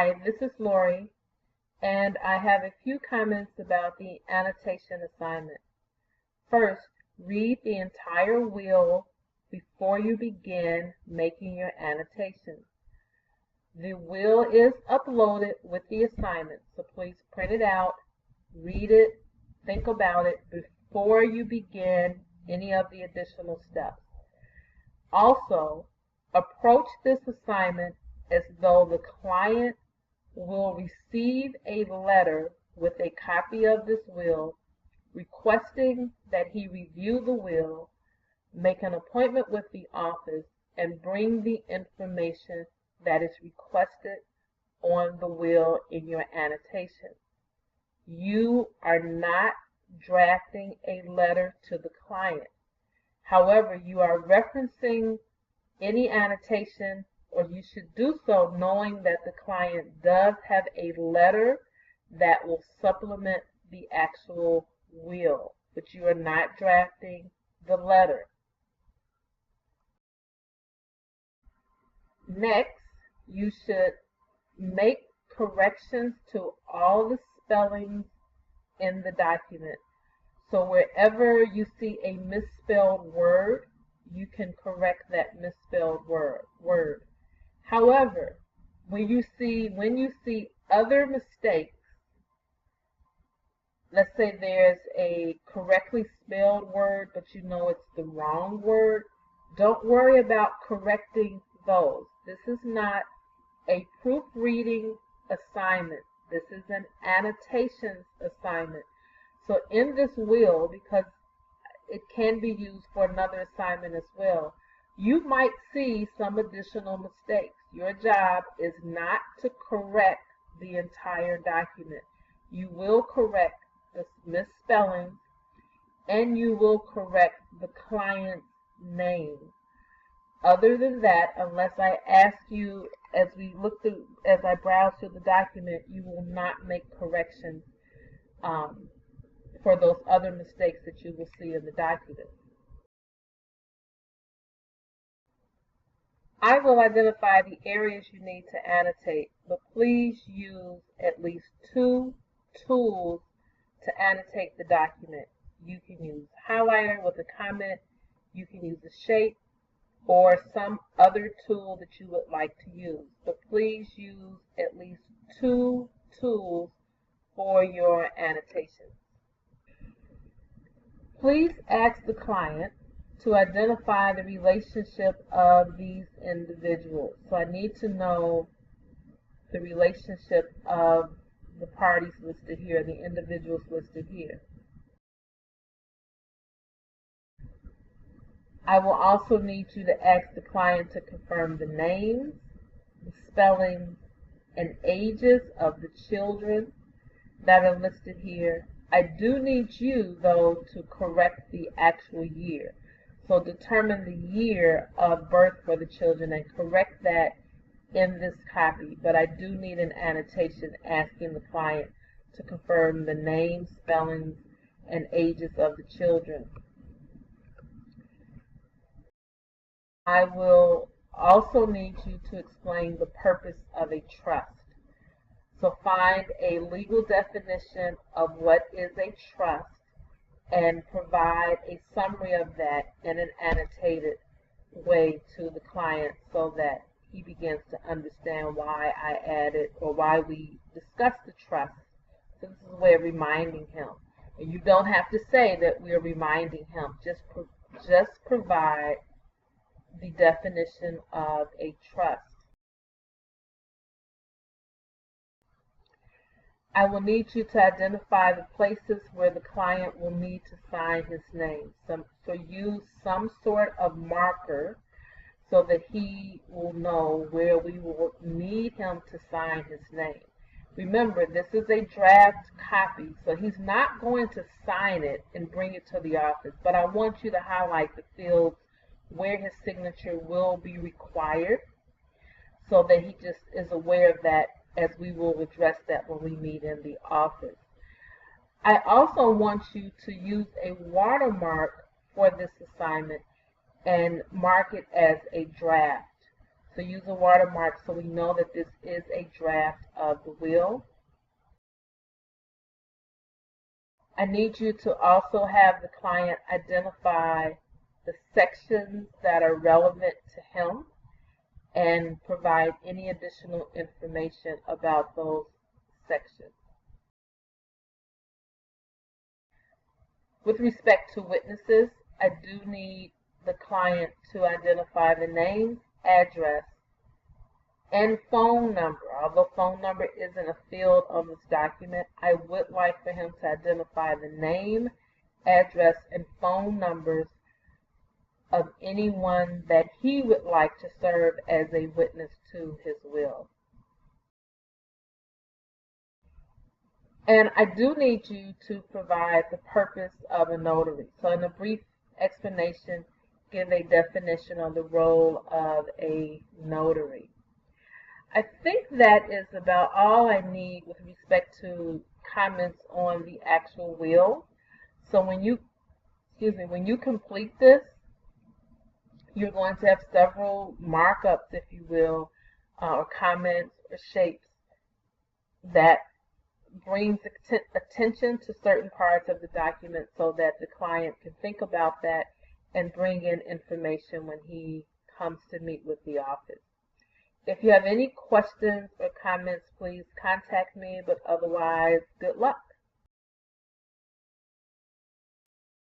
Hi, this is Lori, and I have a few comments about the annotation assignment. First, read the entire will before you begin making your annotations. The will is uploaded with the assignment, so please print it out, read it, think about it before you begin any of the additional steps. Also, approach this assignment as though the client will receive a letter with a copy of this will requesting that he review the will, make an appointment with the office, and bring the information that is requested on the will in your annotation. You are not drafting a letter to the client. However, you are referencing any annotation, or you should do so knowing that the client does have a letter that will supplement the actual will, but you are not drafting the letter. Next, you should make corrections to all the spellings in the document. So wherever you see a misspelled word, you can correct that misspelled word. However, when you see other mistakes, let's say there's a correctly spelled word, but you know it's the wrong word, don't worry about correcting those. This is not a proofreading assignment. This is an annotations assignment. So in this will, because it can be used for another assignment as well, you might see some additional mistakes. Your job is not to correct the entire document. You will correct the misspellings, and you will correct the client's name. Other than that, unless I ask you as I browse through the document, you will not make corrections for those other mistakes that you will see in the document. I will identify the areas you need to annotate, but please use at least 2 tools to annotate the document. You can use highlighter with a comment, you can use a shape, or some other tool that you would like to use. But please use at least 2 tools for your annotation. Please ask the client to identify the relationship of these individuals. So I need to know the relationship of the parties listed here, the individuals listed here. I will also need you to ask the client to confirm the names, the spellings, and ages of the children that are listed here. I do need you, though, to correct the actual year. So determine the year of birth for the children and correct that in this copy. But I do need an annotation asking the client to confirm the names, spellings, and ages of the children. I will also need you to explain the purpose of a trust. So find a legal definition of what is a trust and provide a summary of that in an annotated way to the client so that he begins to understand why I added or why we discussed the trust. So this is a way of reminding him. And you don't have to say that we are reminding him. Just provide the definition of a trust. I will need you to identify the places where the client will need to sign his name. So use some sort of marker so that he will know where we will need him to sign his name. Remember, this is a draft copy, so he's not going to sign it and bring it to the office, but I want you to highlight the fields where his signature will be required so that he just is aware of that, as we will address that when we meet in the office. I also want you to use a watermark for this assignment and mark it as a draft. So use a watermark so we know that this is a draft of the will. I need you to also have the client identify the sections that are relevant to him and provide any additional information about those sections. With respect to witnesses, I do need the client to identify the name, address, and phone number. Although phone number isn't a field of this document, I would like for him to identify the name, address, and phone numbers of anyone that he would like to serve as a witness to his will. And I do need you to provide the purpose of a notary. So in a brief explanation, give a definition on the role of a notary. I think that is about all I need with respect to comments on the actual will. So when you complete this, you're going to have several markups, if you will, or comments or shapes that brings attention to certain parts of the document so that the client can think about that and bring in information when he comes to meet with the office. If you have any questions or comments, please contact me, but otherwise, good luck.